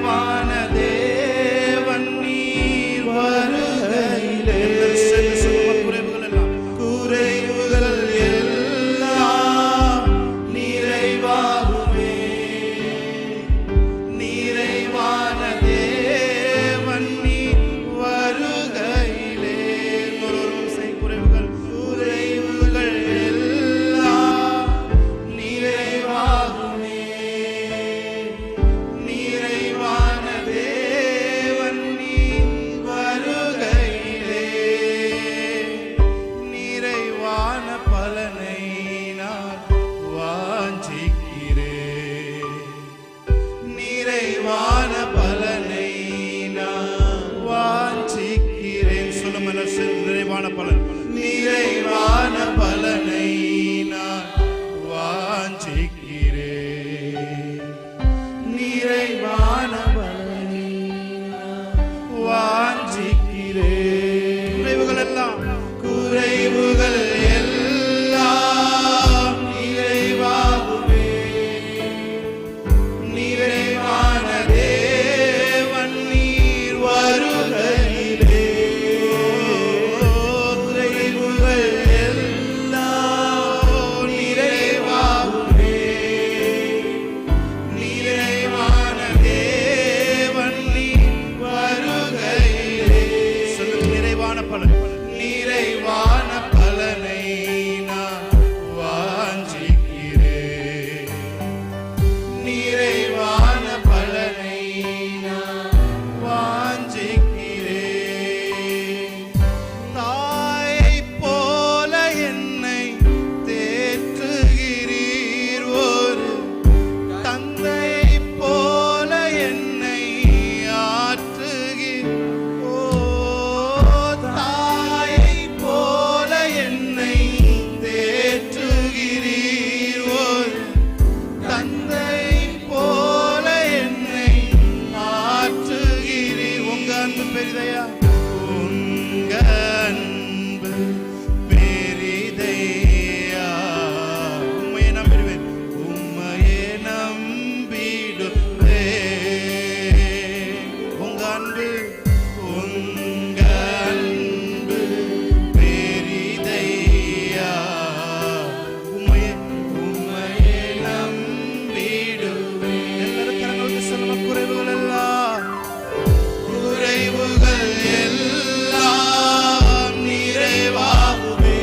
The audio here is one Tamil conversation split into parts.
நிறைவான தேவன் நீர் வருகையிலே குறைவுகள் எல்லாம் நிறைவாகுமே. நிறைவான தேவன் நீர் வருகையிலே குறைவுகள் எல்லாம் நிறைவாகுமே. நிறைவான தேவன் நீர் வருகையிலே நிறைவான பலனை நான் வாஞ்சிக்கிறேன். நிறைவான பலனை நான் வாஞ்சிக்கிறேன். சொல்லுமல்ல, நிறைவான பலன். நிறைவான பலனை நான் வாஞ்சிக்கிறேன். நிறைவான பலனை நான் வாஞ்சிக்கிறேன். குறைவுகள் எல்லாம் நிறைவாகுமே. நிறைவான தேவன் நீர் வருகையிலே குறைவுகள் எல்லாம் நிறைவாகுமே. நிறைவான தேவன் நீர் வருகையிலே நிறைவான பலன். நிறைவான பலனை நான் வாஞ்சிக்கிறேன். நிறைவான பலனை நான் வாஞ்சிக்கிறேன். தாயைப் போல என்னை தேற்றுகிறீர், ஒரு தந்தையைப் போல என்னை ஆற்றுகிறீர். தாயைப் போல என்னை தேற்றுகிறீர், ஒரு தந்தையைப் போல என்னை ஆற்றுகிறீர். உங்க அன்பு பெரிதையா, உங்க அன்பு பெரிதையா. உம்மையே நம்பிடுவேன், உம்மையே நம்பிடுவேன். உங்க அன்பு பெரிதையா. உம்மையே நம்பிடுவேன். எல்லாரும் கரங்களுக்கு சொல்லுங்க, குறைவுகள் எல்லாம் நிறைவாகுமே.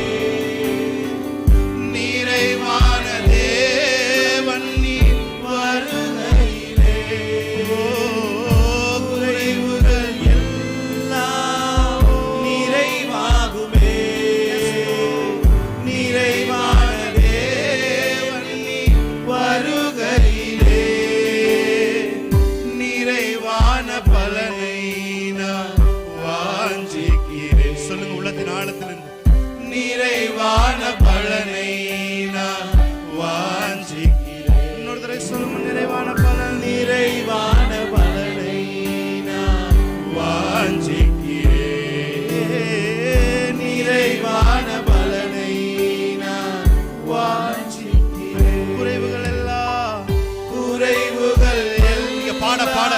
நிறைவான தேவன் நீர் வருகையிலே குறைவுகள் எல்லாம் நிறைவாகுமே. நிறைவான தேவன் நீர் வருகையிலே நிறைவான பலனை நான் வாஞ்சிக்கிறேன். சொல்லுங்க உள்ளத்தின் ஆழத்திலிருந்து, நிறைவான பலனை நான் வாஞ்சிக்கிறேன். இன்னொரு தடவை சொல்லுங்க, நிறைவான பலன். நிறைவான பலனை நான் வாஞ்சிக்கிறேன். நிறைவான பலனை நான் வாஞ்சிக்கிறேன். குறைவுகள் எல்லாம் பாட பாட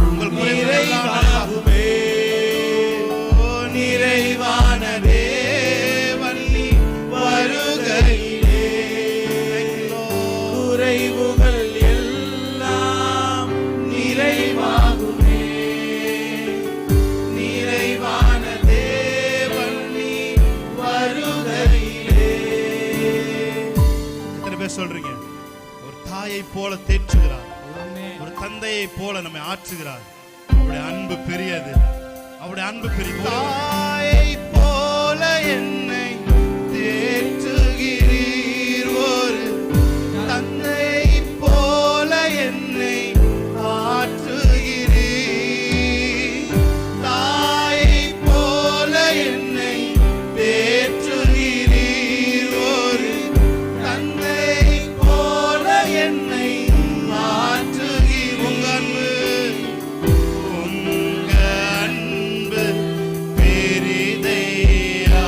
உங்கள் குறைவுகள் எல்லாம் நிறைவான தேவன் நீர் வருகையிலே குறைவுகள் எல்லாம் நிறைவாகுமே. நிறைவான தேவன் நீர் வருகையிலே. எத்தனை பேர் சொல்றீங்க? ஒரு தாயை போல தேற்றுகிறார், ஒரு தந்தையை போல நம்மை ஆற்றுகிறார். அவருடைய அன்பு பெரியது, அவருடைய அன்பு பெரிய. தாயை போல என்னை தேற்றுகிறீர், ஒரு தந்தையை போல என்னை ஆற்றுகிறீர். தாயை போல என்னை தேற்றுகிறீர், ஒரு தந்தையை போல என்னை ஆற்றுகிறீர். உங்க அன்பு பெரிதையா.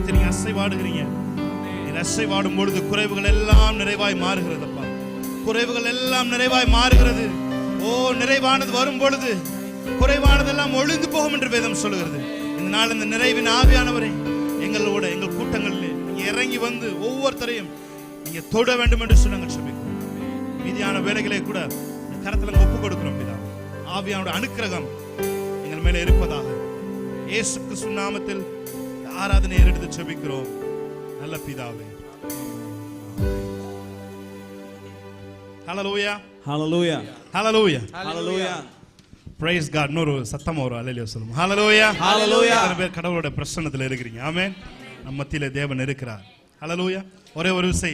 வைத்து நீங்க அசைவாடுகிறீங்க. நீங்க அசைவாடும் பொழுது குறைவுகள் எல்லாம் நிறைவாய் மாறுகிறதப்பா. குறைவுகள் எல்லாம் நிறைவாய் மாறுகிறது. ஓ, நிறைவானது வரும் பொழுது குறைவானதெல்லாம் ஒழிந்து போகும் என்று வேதம் சொல்லுகிறது. இந்த நாள் இந்த நிறைவின் ஆவியானவரை எங்களோட எங்கள் கூட்டங்களில் நீங்க இறங்கி வந்து ஒவ்வொருத்தரையும் நீங்க தொட வேண்டும் என்று சொன்னாங்க. சொல்லிக்கிறோம் மீதியான வேலைகளை கூட கரத்துல ஒப்பு கொடுக்கிறோம். பிதா, ஆவியானோட அனுக்கிரகம் எங்கள் மேல இருப்பதாக இயேசு கிறிஸ்து நாமத்தில் ஆராதனை எடுத்து ஜெபிக்கிறோம் நல்ல பிதாவே. ஹல்லேலூயா, ஹல்லேலூயா, ஹல்லேலூயா, ஹல்லேலூயா. Praise God. இன்னொரு சத்தமா ஒரு அல்லேலூயா சொல்லுங்க. ஹல்லேலூயா, ஹல்லேலூயா. பேர் கடவுளோட பிரசன்னத்தில் இருக்கிறீங்க. ஆமென். நம்ம மத்தியிலே தேவன் இருக்கிறார். ஹல்லேலூயா. ஒரே ஒரு விசை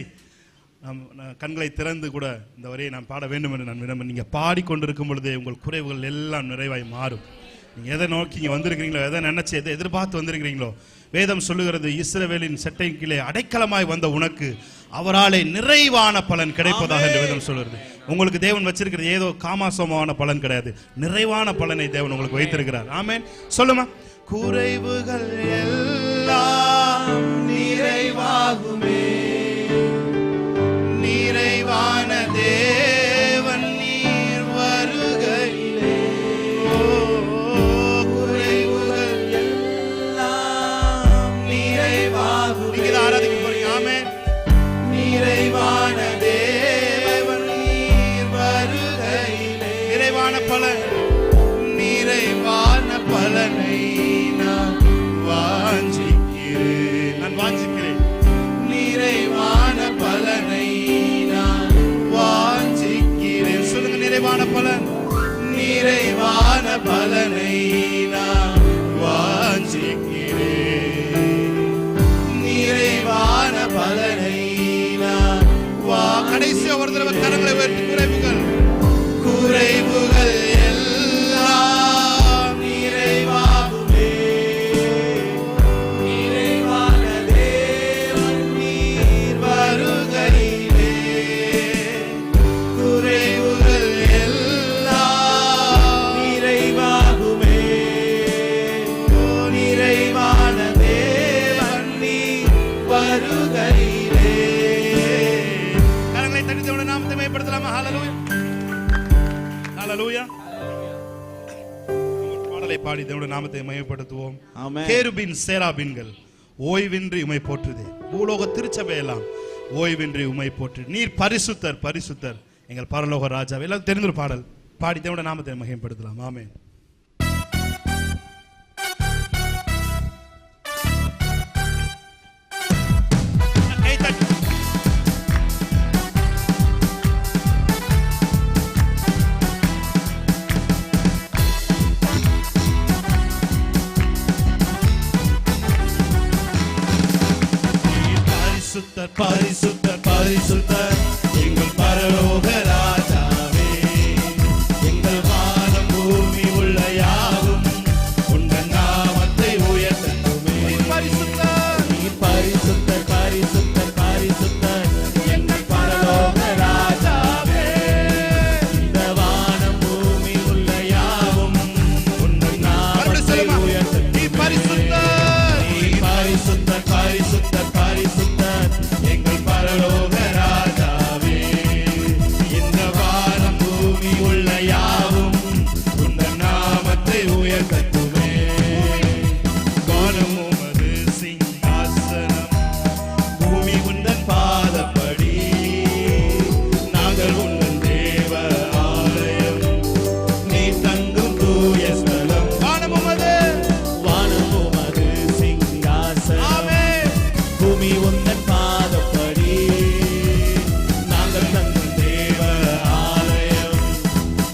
கண்களை திறந்து கூட இந்த வரையை நான் பாட வேண்டும் என்று நான் விரும்புகிறேன். நீங்கள் பாடிக்கொண்டிருக்கும் பொழுதே உங்கள் குறைவுகள் எல்லாம் நிறைவாய் மாறும். நீங்கள் எதை நோக்கி இங்கே வந்திருக்கிறீங்களோ, எதை நினைச்சு எதை எதிர்பார்த்து வந்திருக்கிறீங்களோ, வேதம் சொல்லுகிறது இஸ்ரவேலின் சட்டை கீழே அடைக்கலமாய் வந்த உனக்கு அவராலே நிறைவான பலன் கிடைப்பதாக என்று வேதம் சொல்லுகிறது. உங்களுக்கு தேவன் வச்சிருக்கிறது ஏதோ காமாசமான பலன் கிடையாது, நிறைவான பலனை தேவன் உங்களுக்கு வைத்திருக்கிறார். ஆமென். சொல்லுமா, குறைவுகள் எல்லாம் நிறைவாகுமே, நிறைவான தேவன் நீர் வருகையிலே. குறைவுகள் எல்லாம் நிறைவாகுமே. நீங்க ஆராதிக்க போறீங்க. ஆமென். நிறைவான தேவன் நீர் வருகையிலே. நிறைவான பலன், நிறைவான பலனை நான் வாஞ்சிக்கிறேன். நான் வாஞ்சிக்கிறேன். நிறைவான பலனை நான் வாஞ்சிக்கிறேன். சொல்லுங்க, நிறைவான பலன். நிறைவான பலனை நான் வாஞ்சிக்கிறேன். நிறைவான பலனை நான் கடைசி ஒரு தடவை கரங்களை உயர்த்தி குறைவுகள், குறைவுகள் எல்லாம் நிறைவாகுமே, நிறைவான தேவன் நீர் வருகையிலே. குறைவுகள் எல்லாம் நிறைவாகுமே, நிறைவான தேவன் நீர் வருகையிலே. கரங்களை தட்டி தேவனுடைய நாமத்தை மகிமைப்படுத்தலாமா? ஹல்லேலூயா, ஹல்லேலூயா. பாடலை பாடி தேவனுடைய நாமத்தை மகிமைப்படுத்துவோம். ஆமென். கேருபீன் சேராபீன்கள் ஓய்வின்றி உம்மை போற்றுதே, பூலோக திருச்சபை எல்லாம் ஓய்வின்றி உம்மை போற்று. நீர் பரிசுத்தர், பரிசுத்தர் எங்கள் பரலோக ராஜா. எல்லாம் தெரிந்த ஒரு பாடல் பாடி தேவனுடைய நாமத்தை மகிமைப்படுத்தலாம். ஆமென். பரிசுத்தர், பரிசுத்தர் எங்கள் பரலோக ராஜாவே. எங்கள் வானம் பூமி உள்ள யாவும் உங்கள் நாமத்தை உயர்த்தட்டுமே. பரிசுத்தர், நீர் பரிசுத்தர், பரிசுத்தர், பரிசுத்தர் எங்கள் பரலோக ராஜாவே. இந்த வானம் பூமி உள்ள யாவும் உங்கள் நாமத்தை உயர்த்தட்டுமே. பரிசுத்தர், நீர் பரிசுத்தர், பரிசுத்தர், பரிசுத்தர் எங்கள் பரலோக ராஜாவே. இந்த வானம் பூமி உள்ள யாவும் உங்கள் நாமத்தை உயர்த்தட்டுமே. வானம் உமது சிங்காசனம், பூமி உந்தன் பாதப்படி. நாங்கள் உந்தன் தேவ ஆலயம், நீ தங்கும் தூய ஸ்தலம். வானம் உமது, வானம் உமது சிங்காசனம், பூமி உந்தன் பாதப்படி. நாங்கள் தங்கும் தேவ ஆலயம்,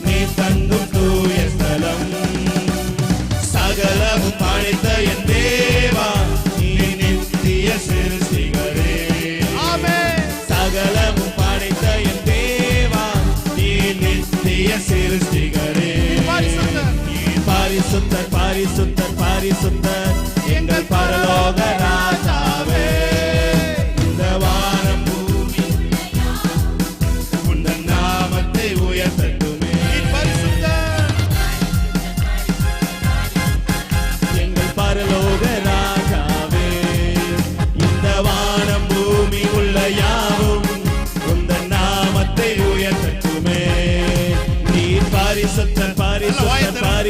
நீ தங்கும் தூய ஸ்தலம். சகலமும் படைத்த என் தேவா, நீ நித்திய சிருஷ்டிகரே. சகலமும் படைத்த என் தேவா, நீ நித்திய சிருஷ்டிகரே. பரிசுத்தர், பரிசுத்தர், பரிசுத்தர் எங்கள் பரலோக ராஜாவே. இந்த வானம் பூமி உந்தன் நாமத்தை உயர்த்தட்டுமே. பரிசுத்தர், எங்கள் பரலோக ராஜாவே.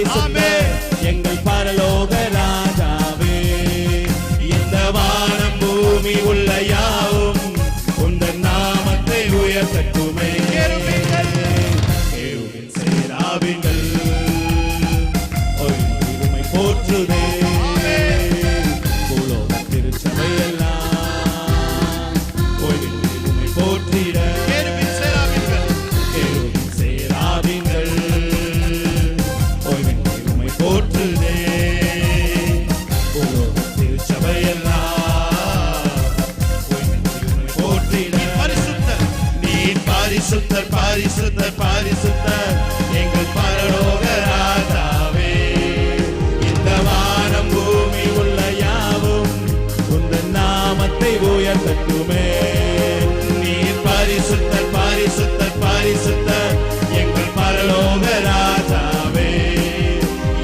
பரிசுத்தர் எங்கள் பரலோக ராஜாவே. இந்த வானம் பூமி உள்ள யாவும் உந்தன் நாமத்தை உயர்த்தட்டுமே. சேராவிங்கள் உம்மை போற்றுதே. பூலோக திருச்சபையெல்லாம் உம்மை போற்றிட. சேராவிங்கள் உம்மை போற்றுதே. பூலோக திருச்சபையெல்லாம் உம்மை போற்றிட. பரிசுத்தர் பரிசுத்தர் பரிசுத்தர் எங்கள் பரலோக ராஜாவே. இந்த வானம் பூமி உள்ள யாவும் உந்தன் நாமத்தை உயர்த்தட்டுமே. நீர் பரிசுத்தர் பரிசுத்தர் பரிசுத்தர் எங்கள் பரலோக ராஜாவே.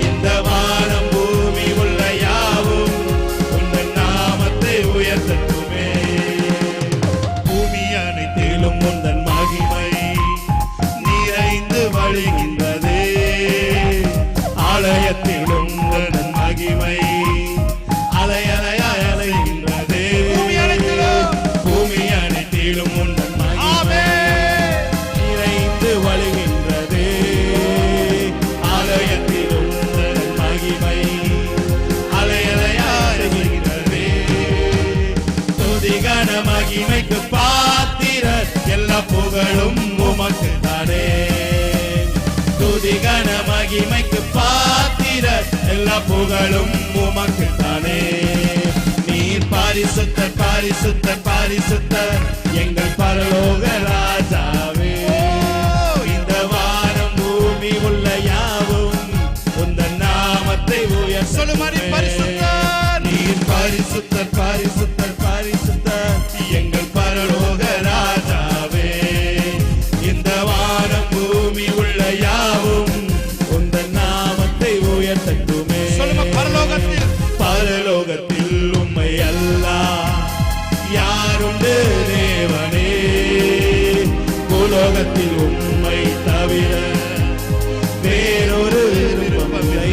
இந்த வானம் பூமி உள்ள யாவும் உந்தன் நாமத்தை உயர்த்தட்டுமே. பூமி அனைத்திலும் உந்தன் மகிமை நிறைந்து வழிகின்றதே. ஆலயத்திலும் உந்தன் மகிமை அலையலையாய் அலைகின்றதே. பூமி அனைத்திலும் உந்தன் மகிமை நிறைந்து வழிகின்றதே. ஆலயத்திலும் உந்தன் மகிமை அலையலையாய் அலைகின்றதே. துதிகன மகிமைக்கு பாத்திரர் எல்லா புகழும் உமக்கு தானே. துதிகன மகிமைக்கு பாத்திரர் எல்லா புகழும் உமக்கு தானே. நீர் பரிசுத்தர் பரிசுத்தர் பரிசுத்தர் எங்கள் பரலோக ராஜாவே. இந்த வானம் பூமி உள்ள யாவும் உந்தன் நாமத்தை உயர்த்தட்டுமே. நீர் பரிசுத்தர் பரிசுத்தர் பரிசுத்தர் எங்கள் பரலோக ராஜாவே. இந்த வானம் பூமி உள்ள யாவும் உந்தன் நாமத்தை உயர்த்தட்டுமே. பரலோகத்தில் உம்மை அல்லாஹ் யாருண்டு தேவனே. பூலோகத்தில் உம்மை தவிர வேறொரு விருப்பமில்லை.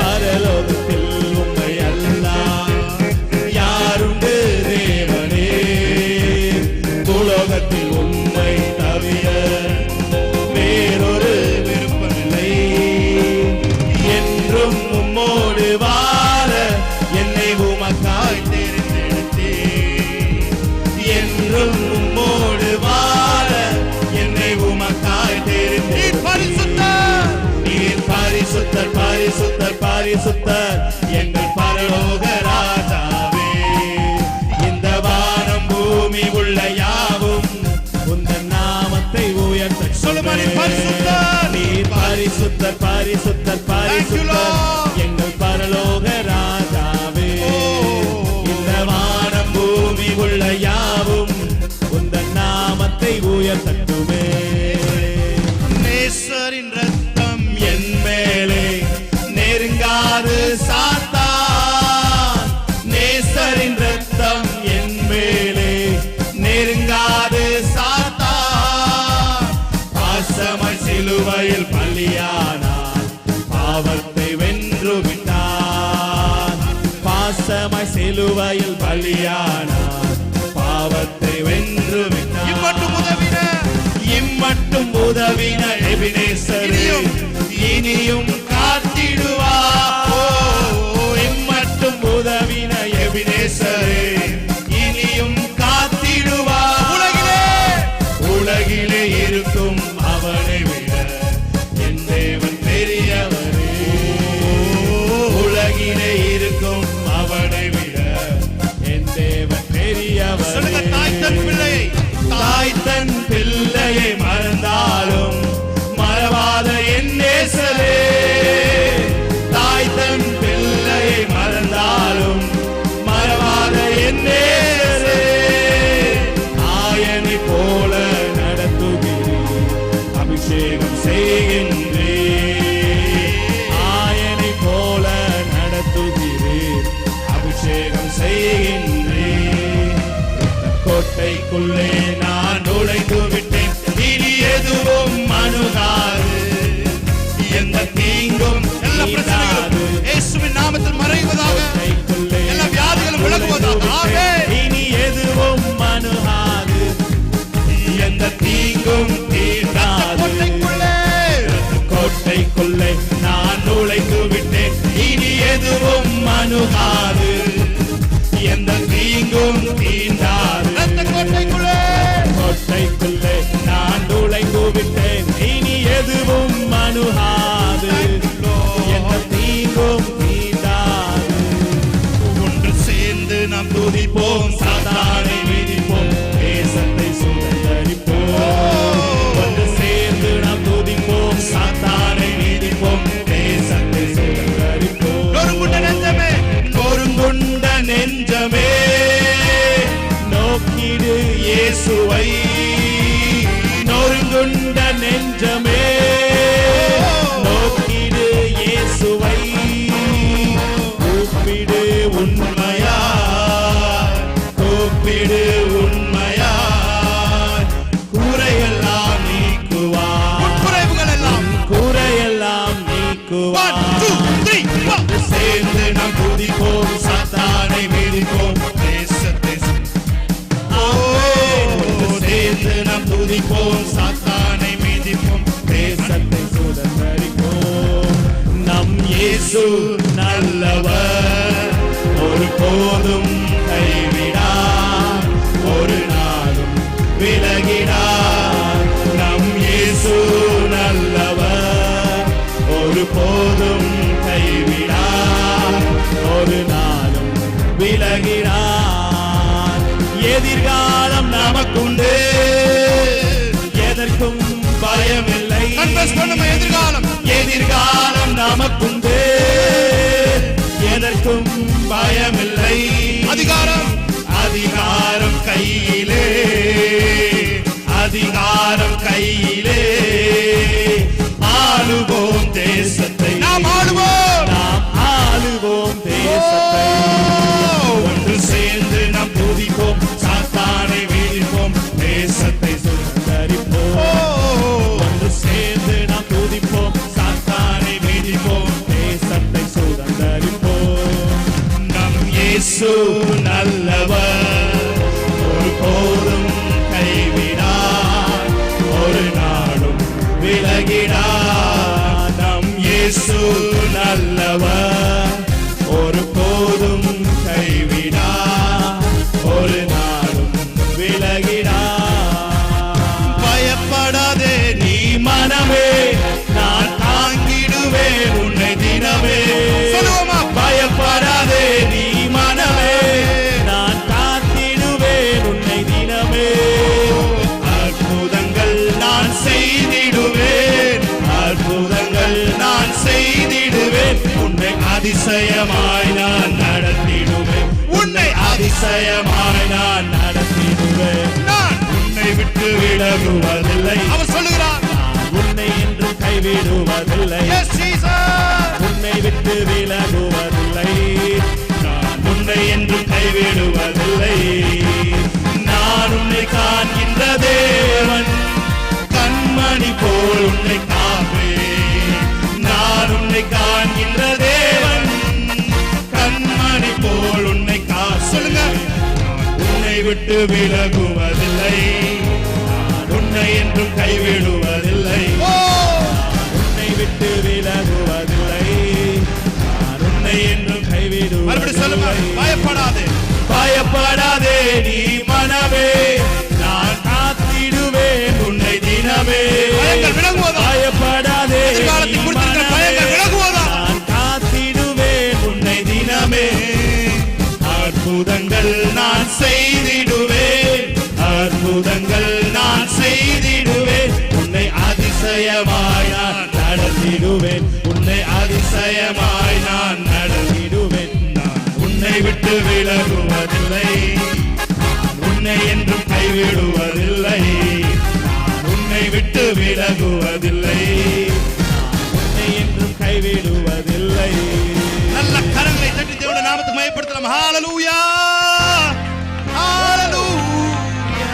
பரலோகத்தில் உம்மை அல்லாஹ் யாருண்டு தேவனே. பூலோகத்தில் உம்மை தவிர வேறொரு விருப்பமில்லை. என்றும் உம்மோடு வாழ என்னை உமக்காய் தெரிந்தெடுத்தேன். என்றும் உம்மோடு வாழ என்னை உமக்காய் தெரிந்தேன். நீர் பரிசுத்தர் பரிசுத்தர் பரிசுத்தர் எங்கள் பரலோக ராஜாவே. இந்த வானம் பூமி உள்ள யாவும் உந்தன் நாமத்தை உயர்த்தட்டுமே. நீர் பரிசுத்தர் பரிசுத்தர் பரிசுத்தர் எங்கள் பரலோக ராஜாவே. இந்த வானம் பூமி உள்ள யாவும் உந்தன் நாமத்தை உயர்த்தட்டுமே. நேசரின் ரத்தம் என் மேலே நெருங்காது சாத்தான். நேசரின் ரத்தம் என் மேலே நெருங்காது சாத்தான். பாசமாய் சிலுவையில் பலியானார், பாவத்தை வென்று விட்டார். பாசமாய் சிலுவையில் பலியானார், பாவத்தை வென்று விட்டார். இம்மட்டும் உதவின எபினேசரே இனியும் காத்திடுவார். இம்மட்டும் உதவின எபினேசரே இனியும் காத்திடுவார். உலகிலே இருக்கும் அவனை விட என் தேவன் பெரியவரே. உலகிலே இருக்கும் அவனை விட என் தேவன் பெரியவரே. தாய் தன் பிள்ளையை மறந்தாலும் மறவாத என் நேசரே. தாய் தன் பிள்ளையை மறந்தாலும் மறவாத என் நேசரே. ஆயனை போல நடத்துகிறேன், அபிஷேகம் செய்கின்றேன். ஆயனை போல நடத்துகிறேன், அபிஷேகம் செய்கின்றேன். கோட்டைக்குள்ளே நான் நுழைந்து விட்டேன், இனி எதுவும் அணுகாது. எந்த தீங்கும் எல்லா பிரச்சனைகளும் இயேசுவின் நாமத்தில் மறைவதாக, எல்லா வியாதிகளும் விலகுவதாக. ஆமென். இனி எதுவும் அணுகாது, எந்த தீங்கும் தீண்டாது. கோட்டைக்குள்ளே நான் நுழைந்து விட்டேன், இனி எதுவும் அணுகாது, எந்த தீங்கும் தீண்டாது. கோட்டைக்குள்ளே நான் நுழைந்து விட்டேன், இனி எதுவும் அணுகாது, எந்த தீங்கும் தீண்டாது. ஒன்று சேர்ந்து நாம் துதிப்போம், சாத்தானை மிதிப்போம், தேசத்தை சுதந்தரிப்போம். ஒன்று சேர்ந்து நாம் துதிப்போம், சாத்தானை மிதிப்போம், தேசத்தை சுதந்தரிப்போம். நொறுங்குண்ட நெஞ்சமே, நொறுங்குண்ட நெஞ்சமே, நோக்கிடு இயேசுவை. நொறுங்குண்ட நெஞ்சமே, நோக்கிடு இயேசுவை. கூப்பிடு உண்மையா, கூப்பிடு உண்மையா, குறையெல்லாம் நீக்குவார், குறைவுகள் எல்லாம் குறையெல்லாம் நீக்குவார். 1 2 3 சேர்ந்து நாம் துதிப்போம், சாத்தானை மிதிப்போம், தேசத்தை சேர்ந்து நாம் துதிப்போம், சாத்தானை மிதிப்போம், தேசத்தை சுதந்தரிப்போம். நம் இயேசு நல்லவர், ஒருபோதும் கைவிடார், ஒரு நாளும் விலகிடார். நம் இயேசு நல்லவர், ஒருபோதும் கைவிடார், ஒரு நாளும் விலகிடார். எதிர்காலம் நமக்குண்டு, எதற்கும் பயமில்லை. கன்ஃபஸ் பண்ணுங்க, எதிர்காலம் எதிர்காலம் நமக்குண்டு, எதற்கும் பயமில்லை. அதிகாரம் அதிகாரம் கையிலே, அதிகாரம் கையிலே. ஆளுவோம் தேசத்தை, நாம் ஆளுவோம், நாம் ஆளுவோம் தேசத்தை. ஒன்று சேர்ந்து நாம் துதிப்போம், சாத்தானை வீழ்ப்போம், தேசத்தை சுதந்தரிப்போம். ஒன்று சேர்ந்து நாம் துதிப்போம், சாத்தானை வீழ்ப்போம், தேசத்தை சுதந்தரிப்போம். நம் இயேசு நல்லவர், ஒருபோதும் கைவிடார், ஒரு நாளும் விலகிடார். நம் இயேசு நல்லவர், ஒருபோதும் கைவிடார், ஒரு நாளும் விலகிடார். பயப்படாதே நீ மனமே, நான் தாங்கிடுவேன் உன்னை தினமே. சொல்லுவோமா? பயப்படாதே நீ மனமே, நான் காத்திடுவேன் உன்னை தினமே. அற்புதங்கள் நான் செய்திடுவேன், அற்புதங்கள் நான் செய்திடுவேன், உன்னை அதிசயமாய் நான் நடத்திடுவேன், உன்னை அதிசயமாய் நான் நடத்திடுவேன். நான் உன்னை விட்டு விலகுவதில்லை, அவர் சொல்லுகிறார். நான் உன்னை என்று கைவிடுவதில்லை. Yes, Jesus. உன்னை விட்டு விலகுவதில்லை, நான் உன்னை என்று கைவிடுவதில்லை. நான் உன்னை காண்கின்ற தேவன், கண்மணி போல் உன்னை காப்பேன். நான் உன்னை காண்கின்ற தேவன், கண்மணி போல் உன்னை சொல்லுங்க. உன்னை விட்டு விலகுவதில்லை, நான் உன்னை என்றும் கைவிடுவதில்லை. உன்னை விட்டு விலகுவதில்லை, நான் உன்னை என்றும் மறுபடியும் சொல்லுங்க. கைவிடுவதில்லை. பயப்படாதே, பயப்படாதே நீ மனமே, நான் காத்திடுவேன் உன்னை தினமே. பயங்கள் விலகுவதா? பயப்படாதே எதிர்காலத்தை நீ குறித்திருக்கிற மனமே, பயங்கள் விலகுவதா? நான் காத்திடுவேன் உன்னை தினமே. அற்புதங்கள் நான் செய்திடுவேன், அற்புதங்கள் நான் செய்திடுவேன், உன்னை அதிசயமாய் நான் நடத்திடுவேன், உன்னை அதிசயமாய் நான் நடத்திடுவேன். நான் உன்னை விட்டு விலகுவதில்லை, நான் உன்னை என்றும் கைவிடுவதில்லை, நான் உன்னை விட்டு விலகுவதில்லை, நான் உன்னை என்றும் கைவிடுவதில்லை. நல்ல கரங்களை தட்டி தேவனுடைய நாமத்தை மகிமைப்படுத்தலாம். ஹalleluya, ஹalleluya,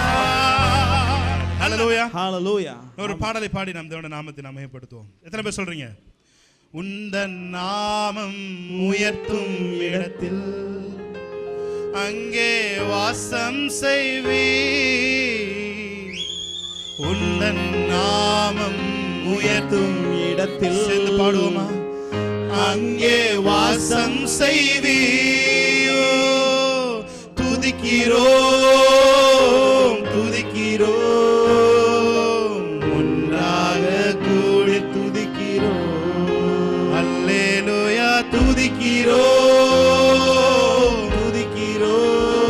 ஹalleluya, ஹalleluya. ஒரு பாடலை பாடி நாம் தேவனுடைய நாமத்தை நாம் மகிமைப்படுத்துவோம். எத்தனை பேர் சொல்றீங்க? உந்தன் நாமம் உயர்த்தும் இடத்தில் அங்கே வாசம் செய்வி. உந்தன் நாமம் உயர்த்தும் இடத்தில் சேர்ந்து பாடுவோமா? அங்கே வாசம் செய்வீயோ. துதிக்கிறோம் துதிக்கிறோம், ஒன்றாக கூடி துதிக்கிறோம். அல்லேலூயா துதிக்கிறோம் துதிக்கிறோம்,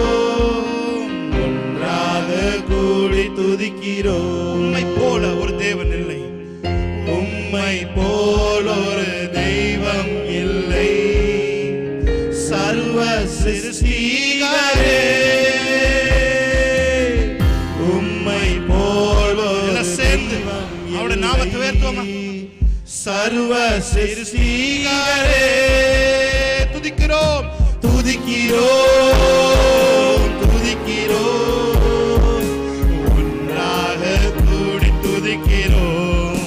ஒன்றாக கூடி துதிக்கிறோம். உம்மை போல ஒரு தேவன் இல்லை, உம்மை போல ஒரு தெய்வம் இல்லை. சர்வ சிருஷ்டிகரே, உம்மை போல சேர்ந்து அவருடைய நாமத்தை உயர்த்துவோமா? சர்வ சிருஷ்டிகரே, துதிக்கிறோம் துதிக்கிறோம் துதிக்கிறோம், ஒன்றாக கூடி துதிக்கிறோம்.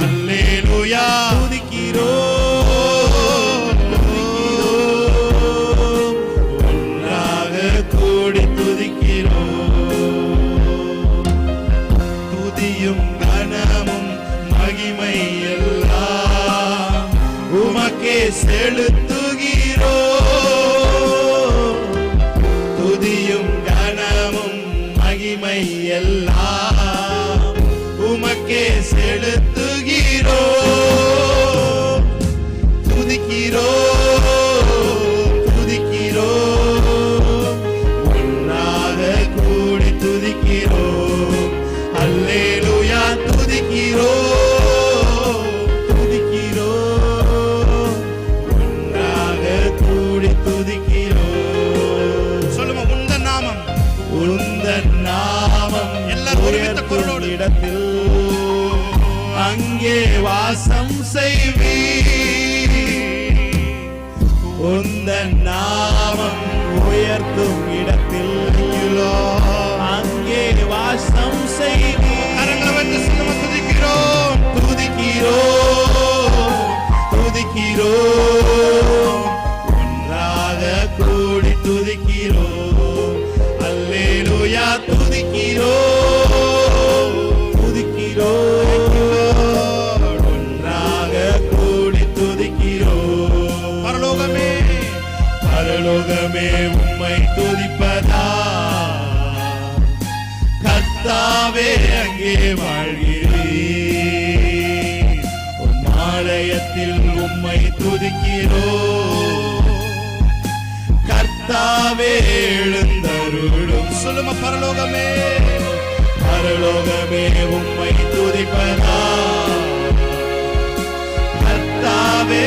அல்லேலூயா துதிக்கிறோம் துதிக்கிறோம், ஒன்றாக கூடி துதிக்கிறோம். துதியும் கனமும் மகிமை எல்லாம் உமக்கே செலுத்துகிறோம். துதியும் கனமும் மகிமை எல்லாம் உமக்கே செலுத்துகிறோம். துதிக்கிறோம் துதிக்கிறோம், ஒன்றாக கூடி துதிக்கிறோம். அல்லேலூயா துதிக்கிறோம் துதிக்கிறோம், ஒன்றாக கூடி துதிக்கிறோம். சொல்லுமா? உந்தன் நாமம் உந்தன் நாமம் எல்லாரும் ஒருமித்த குரலோடு இடத்தில் அங்கே வாசம் செய்வி. உந்தன் நாமம் உயர்த்தும் இடத்தில் அங்கே வாசம் செய்வி. கரங்களை வைத்து சின்னமா துதிக்கிறோம் துதிக்கிறோம் துதிக்கிறோம், ஒன்றாக கூடி துதிக்கிறோம். அல்லேலூயா துதிக்கிறோம் துதிக்கிறோம், ஒன்றாக கூடி துதிக்கிறோம். பரலோகமே பரலோகமே உம்மை துதிப்பதா, கர்த்தாவே அங்கே வாழ்கிறீர். உம் ஆலயத்தில் உம்மை துதிக்கிறோம். கர்த்தாவே எழுந்தருளும். சொல்லுமா? பரலோகமே பரலோகமே உம்மை துதிப்பதா, கர்த்தாவே